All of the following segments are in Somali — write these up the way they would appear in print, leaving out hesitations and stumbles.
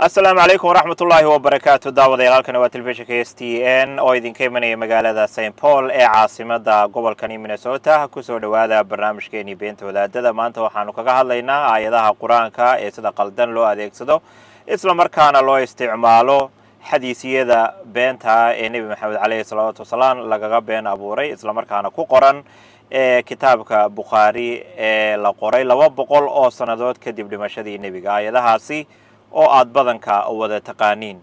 السلام عليكم ورحمة الله وبركاته. داوديال halkan waa telefishinka STN oo idinka imanaya magaalada St Paul ee caasimada gobolka Minnesota. Ku soo dhawaada barnaamijkeeni beenta wadaadada. Maanta waxaanu kaga hadlaynaa aayadaha Quraanka ee sida qaldan loo adeegsado isla markaana loo isticmaalo xadiisiyada beenta ee Nabi Maxamed calayhi salaatu wasalaam lagaga been abuuray isla markaana ku qoran kitaabka Bukhari ee la qoray 200 oo sanadood kadib dhimashadii Nabiga. Aayadahaasi oo aad badanka wada taqaaniin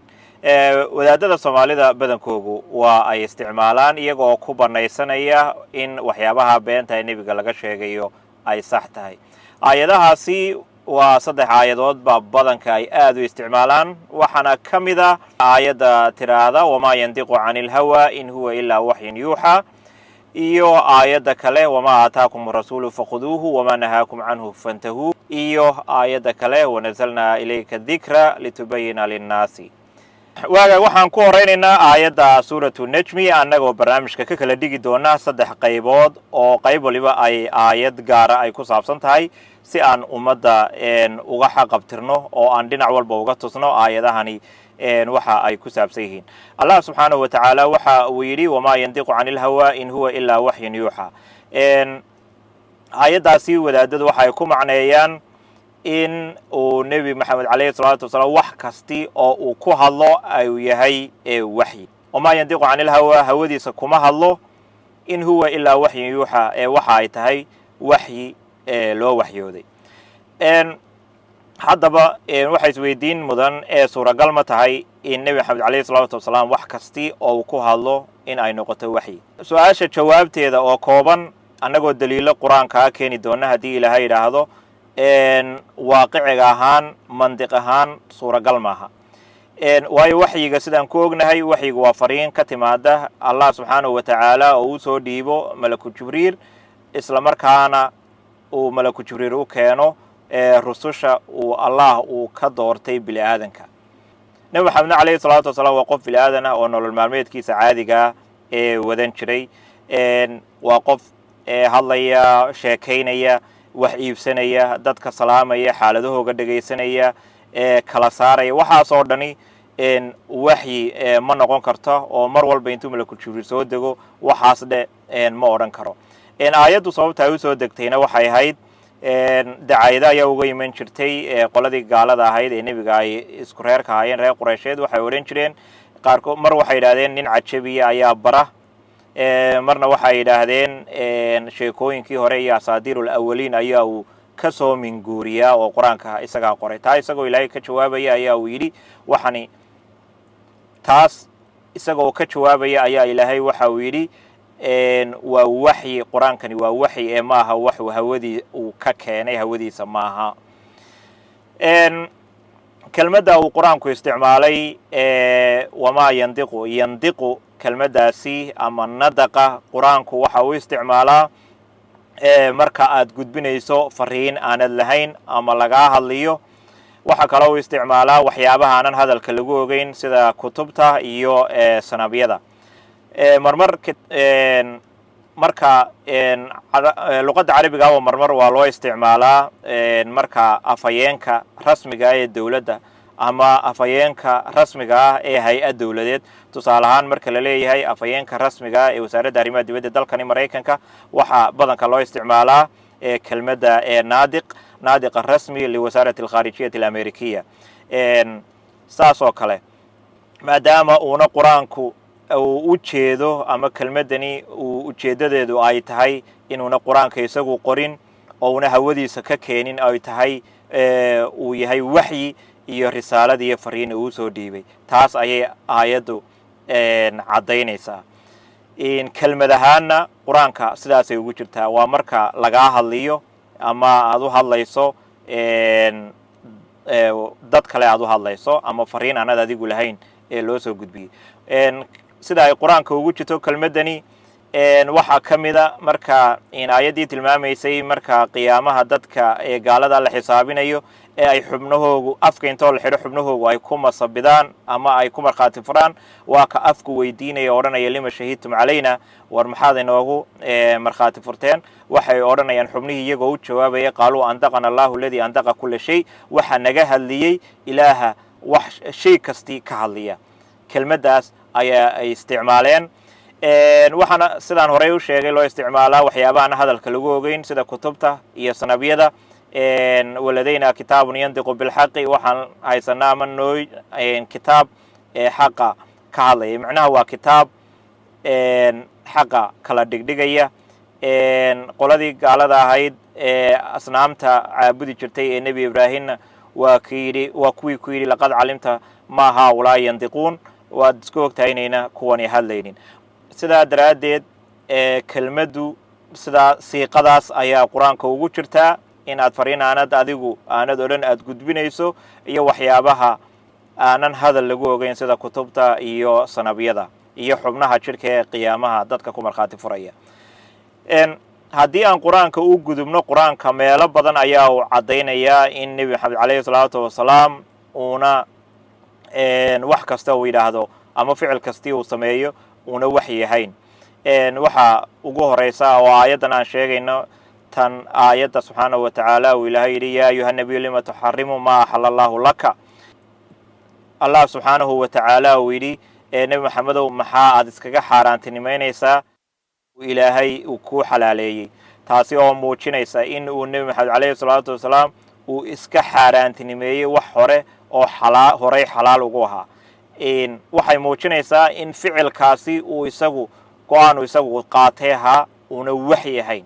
wadaadada Soomaalida badankoodu waa ay isticmaalaan iyagoo ku banaysanaya in waxyaabaha beenta ee Nabiga laga sheegayo ay sax tahay. Aayadahaasi waa 3 aayadood badanka ay aad u isticmaalaan, waxaana kamida aayada tiraada wama yandiqu anil hawa in huwa illa wahyun yuha, iyo aayada kale wama ataakum rasuulu fakhuduhu wama nahaakum anhu fantahu, iyo aayada kale wanazalna ilayka dhikra litubayyana lin-naasi. waxaan ku horeynaynaa aayada suuratu najmi annagoo barnaamijka ka kala dhigi doona 3 qaybood oo qayb waliba ay aayad gaara ay ku saabsan tahay si aan ummadda uga xaqabtirno oo aan dhinac walba uga tusno aayadahani waxa ay ku saabsan yihiin. Allah subhanahu wa ta'ala waxa uu yiri wama yandiqu anil hawa in huwa illa wahyun yuha. aayadaasi wadaadadu waxay ku macneeyaan in uu Nabi Maxamed calayhi salaatu wasalaam wax kasti oo uu ku hadlo ay yahay wahyi. wama yandiqu anil hawa hawadiisa kuma hadlo in huwa illa wahyun yuha waxa ay tahay wahyi loo waxyooday. haddaba waxa isweydiin mudan suuragal ma tahay in Nabi Maxamed calayhi salaatu wasalaam wax kasti oo ku hadlo in ay noqoto wahyi? su'aasha jawaabteeda oo kooban annagoo daliilo quraanka keeni doona hadii Ilaahay yiraahdo waaqiciga ahaan mantiq ahaan suuragal maaha. waayo waxyiga sidaan ku ognahay waxyigu waa fariin ka timaada Allah subhanahu wa ta'ala oo uu soo dhiibo malaku Jibriil isla markaana uu malaku Jibriil u keeno rususha uu Allah uu ka doortay bil aadanka. Nabi Maxamed calayhi salaatu wasalaam waa qof bil aadan ah oo nolol maalmeedkiisa caadiga wadan jiray. waa qof hadlaya, sheekeynaya, wax iibsanaya, dadka salaamaya, xaaladahooga dhageysanaya, kala saaraya, waxaas oo dhani waxyi ma noqon karto oo mar walba intuu malaku Jibriil soo dego waxaas ma oran karo. aayadu sababta ay u soo degtayna waxay ahayd dacayada ayaa uga iman jirtay qoladii gaalada ahayd ee Nabiga ay isku reerka ahaayeen reer Quraysheed. waxay oran jireen qaarkood mar waxay yiraahdeen nin cajabiya ayaa bara, marna waxay yiraahdeen sheekooyinkii hore iyo asaadiirul awwaliin ayaa uu ka soo minguuriya oo quraanka isaga qoray. taa isagoo Ilaahay ka jawaabaya ayaa uu yiri waxani taas isagoo ka jawaabaya ayaa Ilaahay waxa uu yiri waa wahyi, quraankani waa wahyi maaha wax hawadii uu ka keenay, hawadiisa maaha. kelmadda uu quraanku isticmaalay wama yandiqu kelmaddaasi ama nadaqa quraanku waxa uu isticmaalaa marka aad gudbinayso fariin aanad lahayn ama laga hadliyo. waxa kale uu isticmaalaa waxyaabaha aanan hadalka lagu ogeyn sida kutubta iyo sanabiyada. marka luqadda carabiga oo marmar waa loo isticmaalaa marka afayeenka rasmiga ee dawladda ama afayeenka rasmiga ee hay'ad dawladeed. tusaale ahaan marka la leeyahay afayeenka rasmiga ee wasaaradda arrimaha dibadda dalkani Mareykanka waxa badanka loo isticmaalaa kelmadda naadiq rasmi li wasaaradda al-khaarijiyya al-ameerikiya. saas oo kale maadaama uuna quraanku u jeedo ama kelmadani ujeedadeedu ay tahay inuuna quraanka isagu qorin oo una hawadiisa ka keenin ay tahay uu yahay wahyi iyo risaalad iyo fariin uu soo dhiibay. taas ayay aayadu cadaynaysaa. in kelmadahaana quraanka sidaas ay ugu jirtaa waa marka laga hadliyo ama aad u hadlayso dad kale aad u hadlayso ama fariin aan adigu lahayn loo soo gudbiyay. sida ay quraanka ugu jirto kelmadani waxa kamida marka in aayadii tilmaamaysay marka qiyaamaha dadka gaalada la xisaabinayo ay xubnahoogu afka intoo la xiro xubnahoogu ay ku masabidaan ama ay ku marxaati furaan. waa ka afku weydiinaya oranaya lima shahidtum calayna, war maxaad inoogu marxaati furteen? waxay oranayaan xubnihii iyagoo u jawaabaya qaaluu andaqana Allahu alladhi andaqa kull shay, waxa naga hadliyay ilaaha wax shay kasti ka hadlaya kelmaddaas ayaa ay isticmaaleen waxaana sidaan horey u sheegay loo isticmaalaa waxyaabahan hadalka lagu ogeyn sida kutubta iyo sanabiyada waladayna kitaabun yandiqu bilxaqi waxaan haysanaa ama nooy kitaab xaqa ka hadlaya macnaha waa kitaab xaqa kala dhigdhigaya qoladii gaalada ahayd asnaamta caabudi jirtay ee nebi ibraahimna waa kuwii ku yidhi laqad calimta ma haulaa yandiquun waad isku ogtahay inayna kuwani hadlaynin sidaa daraaddeed kelmaddu sidaa siiqadaas ayaa qur-aanka ugu jirtaa in aad fariin adigu aanad odhan aad gudbinayso iyo waxyaabaha aanan hadal lagu ogeyn sida kutubta iyo sanabiyada iyo xubnaha jidhka ee qiyaamaha dadka ku markhaati furaya haddii aan qur-aanka u gudubno qur-aanka meelo badan ayaa uu caddaynayaa in nebi maxamed calayhi salaatu wasalaam uuna wax kasta uu yidhaahdo ama ficil kastii uu sameeyo uuna waxyi ahayn waxa ugu horeysa oo aayaddan aan sheegayno tan aayadda subxaanahu watacaala uu ilaahay yidhi yaa ayuha nabiyu lima tuxarimu maa axala allahu laka allah subxaanahu watacaala uu yidhi nebi maxamedow maxaa aad iskaga xaaraantinimaynaysaa ilaahay uu ku xalaaleeyey taasi oo muujinaysa in uu nebi maxamed calayhi salaatu wasalaam uu iska xaaraantinimeeyey wax hore oo horey xalaal ugu ahaa waxay muujinaysaa in ficilkaasi uu isagu go-aan isagu qaatay ahaa uuna waxyi ahayn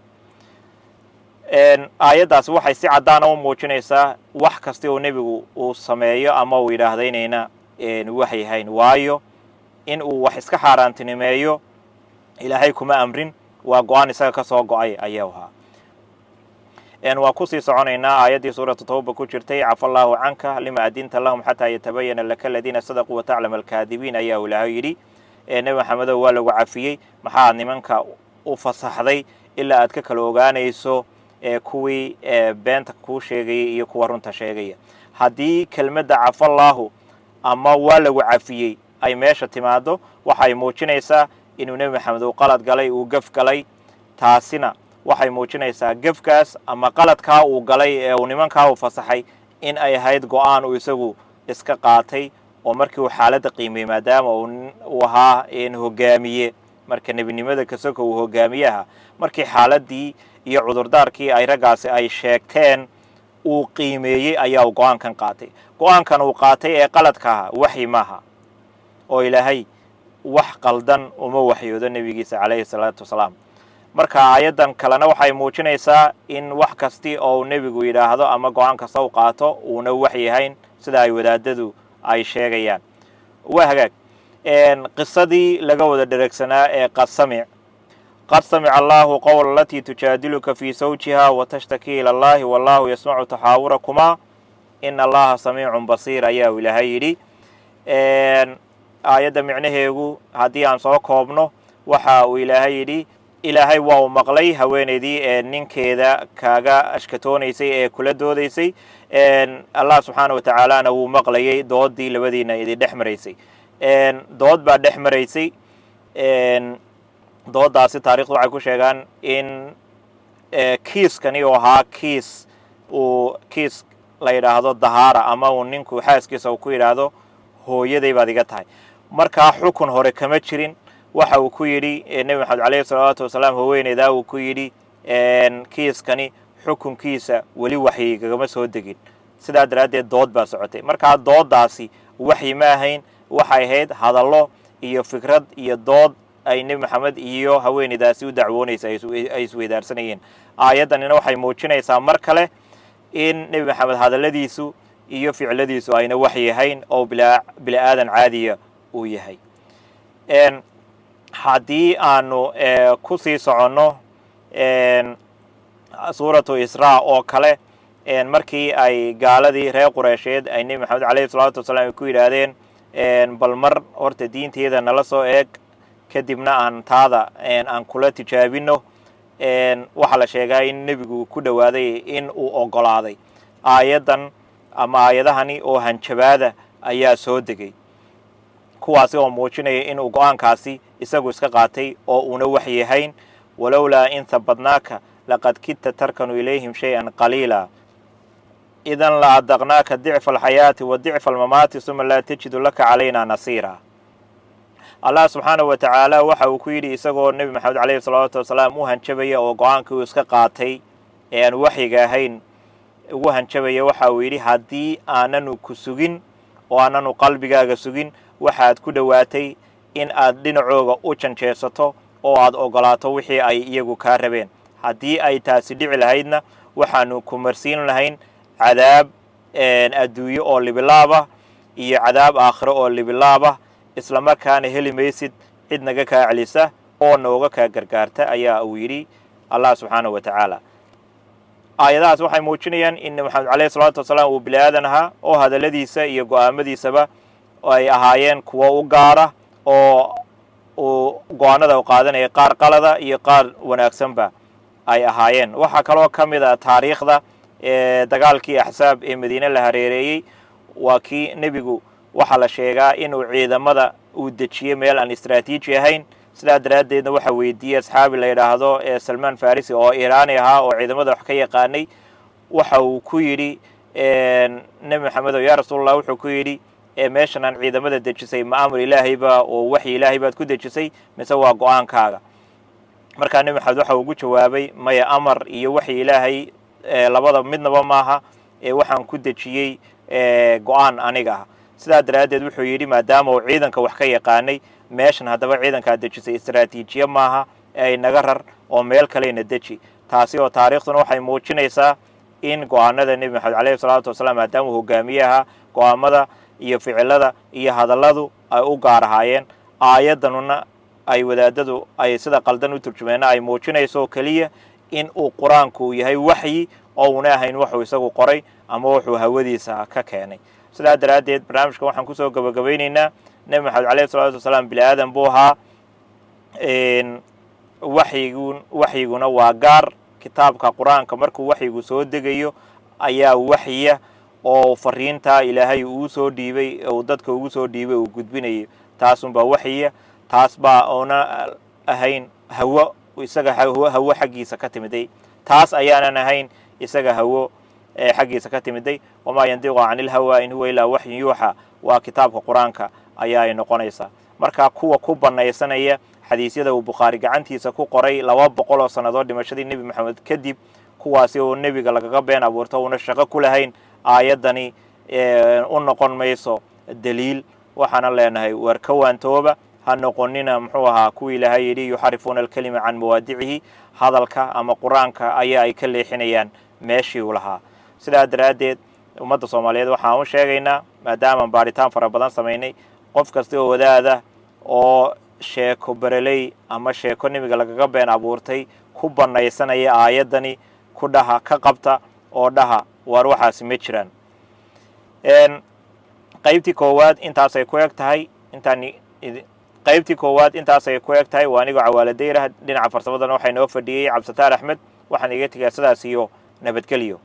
aayaddaasi waxay si caddaana u muujinaysaa wax kasta oo nebigu uu sameeyo ama uu yidhaahda inayna waxyi ahayn waayo in uu wax iska xaaraantinimeeyo ilaahay kuma amrin waa go-aan isaga ka soo go-ay ayaa ahaa waa kusii soconaynaa aayaddii suuratu tawba ku jirtay cafa allaahu canka lima adinta lahum xataa yatabayana laka aladiina sadaquu wataclama alkaadibiin ayaa ilaahay yidhi nebi maxamedow waa lagu cafiyey maxaad nimanka u fasaxday ilaa aad ka kala ogaanayso kuwii beenta kuu sheegayay iyo kuwa runta sheegaya haddii kelmadda cafallaahu ama waa lagu cafiyey ay meesha timaado waxay muujinaysaa inuu nebi maxamed uu qalad galay uu gaf galay taasina waxay muujinaysaa gafkaas ama qaladkaa uu galay ee uu nimankaa u fasaxay in ay ahayd go-aan uu isagu iska qaatay oo markii uu xaaladda qiimiyey maadaama uu ahaa hogaamiye marka nebinimada kasoko uu hogaamiye ahaa markii xaaladdii iyo cudurdaarkii ay raggaasi ay sheegteen uu qiimeeyey ayaa uu go-aankan qaatay go-aankan uu qaatay ee qaladka ahaa waxyi maaha oo ilaahay wax qaldan uma waxyoodo nebigiisa calayhi salaatu wasalaam marka aayaddan kalena waxay muujinaysaa in wax kasti oo nebigu yidhaahdo ama go-aan kasta u qaato uuna waxyi ahayn sida ay wadaadadu ay sheegayaan waa hagaag qisadii laga wada dheregsanaa ee qad samica allahu qowla alatii tujaadiluka fii sawjiha watashtaki ila allahi wallahu yasmacu taxaawurakumaa ina allaha samiicun basiir ayaa uu ilaahay yidhi aayadda micnaheegu haddii aan soo koobno waxa uu ilaahay yidhi ilaahay waa uu maqlay haweenaydii ee ninkeeda kaaga ashkatoonaysay ee kula doodaysay allah subxaana watacaalana wuu maqlayay doodii labadiina idin dhex maraysay dood baa dhex maraysay dooddaasi taarikhdu waxay ku sheegaan in kiiskani oo ahaa kiis la yidhaahdo dahaara ama uu ninku xaaskiisa uu ku yidhaahdo hooyaday baad iga tahay markaa xukun hore kama jirin waxa uu ku yidhi nebi maxamed calayhi salaatu wasalaam haweeneydaa uu ku yidhi kiiskani xukunkiisa weli waxyi kagama soo degin sidaa daraaddeed dood baa socotay markaa dooddaasi waxyi ma ahayn waxay ahayd hadallo iyo fikrad iyo dood ay nebi maxamed iyo haweeneydaasi u dacwoonaysa ay isweydaarsanayeen aayaddanina waxay muujinaysaa mar kale in nebi maxamed hadalladiisu iyo ficiladiisu ayna waxyi ahayn oo bini aadan caadiya uu yahay haddii aanu ku sii soconno suuratu israa oo kale markii ay gaaladii reer qureysheed ay nebi maxamed calayhi salaatu wasalaam ku yidhaahdeen bal mar horta diinteeda nala soo eeg kadibna aan taada aan kula tijaabino waxaa la sheegaa in nebigu ku dhowaaday in uu ogolaaday aayaddan ama aayadahani oo hanjabaada ayaa soo degay kuwaasi oo muujinaya inuu go-aankaasi isagu iska qaatay oo uuna waxyi ahayn walowlaa in habadnaaka laqad kidta tarkanu ilayhim shay-an qaliila إذا لأذقناك ضعف الحياة وضعف الممات ثم لا تجد لك علينا نصيرا الله سبحانه وتعالى waxa uu ku yidhi isagoo nebi maxamed calayhi salaatu wasalaam u hanjabaya oo go-aankii uu iska qaatay ee aan waxyiga ahayn ugu hanjabaya waxa uu yidhi haddii aananu ku sugin oo aananu qalbigaaga sugin waxaad ku dhowaatay in aad dhinacooga u janjeesato oo aad ogolaato wixii ay iyagu kaa rabeen haddii ay taasi dhici lahaydna waxaanu ku marsiin lahayn cadaab adduunyo oo libilaaba iyo cadaab aakhiro oo libilaaba isla markaana heli maysid cid naga kaa celisa oo nooga kaa gargaarta ayaa uu yidhi allah subxaanahu wa tacaala aayadahaas waxay muujinayaan in maxamed calayhi salaatu wasalaam uu bini aadan ahaa oo hadalladiisa iyo go'aamadiisaba ay ahaayeen kuwa u gaara oo uu go-aanada u qaadanaya qaar qalada iyo qaar wanaagsanba ay ahaayeen waxaa kaloo ka mid ah taariikhda dagaalkii axsaab ee madiine la hareereeyey waa kii nebigu waxaa la sheegaa inuu ciidamada uu dejiyey meel aan istaraatiiji ahayn sidaa daraaddeedna waxa weydiiyey asxaabi la yidhaahdo salmaan farisi oo iiraani ahaa oo ciidamada wax ka yaqaanay waxa uu ku yidhi nebi maxamedow yaa rasuulallah wuxuu ku yidhi meeshan aan ciidamada dejisay ma amar ilaahayba oo waxyi ilaahay baad ku dejisay mise waa go-aankaaga markaa nebi maxamed waxa ugu jawaabay maya amar iyo waxyi ilaahay labada midnaba maaha waxaan ku dejiyey go-aan aniga ah sidaa daraaddeed wuxuu yidhi maadaama uu ciidanka wax ka yaqaanay meeshan haddaba ciidankaa dejisay istaraatiijiye maaha ay naga rar oo meel kalena deji taasi oo taariikhduna waxay muujinaysaa in go-aanada nebi maxamed calayhi salaatu wasalaam maadaama uu hogaamiye ahaa go-aamada iyo ficilada iyo hadalladu ay u gaar ahaayeen aayaddanuna ay wadaadadu ay sida qaldan u turjumeena ay muujinayso keliya in uu qur-aanku yahay waxyi oo una ahayn wuxuu isagu qoray ama wuxuu hawadiisa ka keenay sidaa daraaddeed barnaamijka waxaan kusoo gabagabaynaynaa nebi maxamed calayhi salaatu wasalaam bini aadan buu ahaa waxyiguna waa gaar kitaabka qur-aanka markuu waxyigu soo degayo ayaa waxyiya oo fariinta ilaahay uu soo dhiibay oo dadka ugu soo dhiibay uu gudbinayo taasunbaa waxyiya taas baa oona ahayn hawo isaga hawo xaggiisa ka timiday taas ayaanan ahayn isaga hawo xaggiisa ka timiday wamaa yandiqu cani ilhawa in huwa ilaa waxyin yuuxa waa kitaabka qur-aanka ayaa ay noqonaysaa markaa kuwa ku banaysanaya xadiisyada uu bukhaari gacantiisa ku qoray 200 oo sannadood dhimashadii nebi maxamed kadib kuwaasi oo nebiga lagaga been abuurto una shaqo ku lahayn aayaddani u noqon mayso daliil waxaana leenahay war ka waantooba ha noqonina muxuu ahaa kuwii ilaahay yidhi yuxarifuuna alkalima can mawaadicihi hadalka ama qur-aanka ayaa ay ka leexinayaan meeshii uu lahaa sidaa daraaddeed ummadda soomaaliyeed waxaan u sheegaynaa maadaamaan baadhitaan fara badan samaynay qof kasta oo wadaada oo sheeko bereley ama sheeko nebiga lagaga been abuurtay ku banaysanaya aayaddani ku dhaha ka qabta oo dhaha war waxaasi ma jiraan qaybtii koowaad intaasay ku eg tahay waa anigoo cawaaladayra dhinaca farsamadana waxaa inoo fadhiyey cabdisataar axmed waxaan iga tegaa sidaas iyo nabadgelyo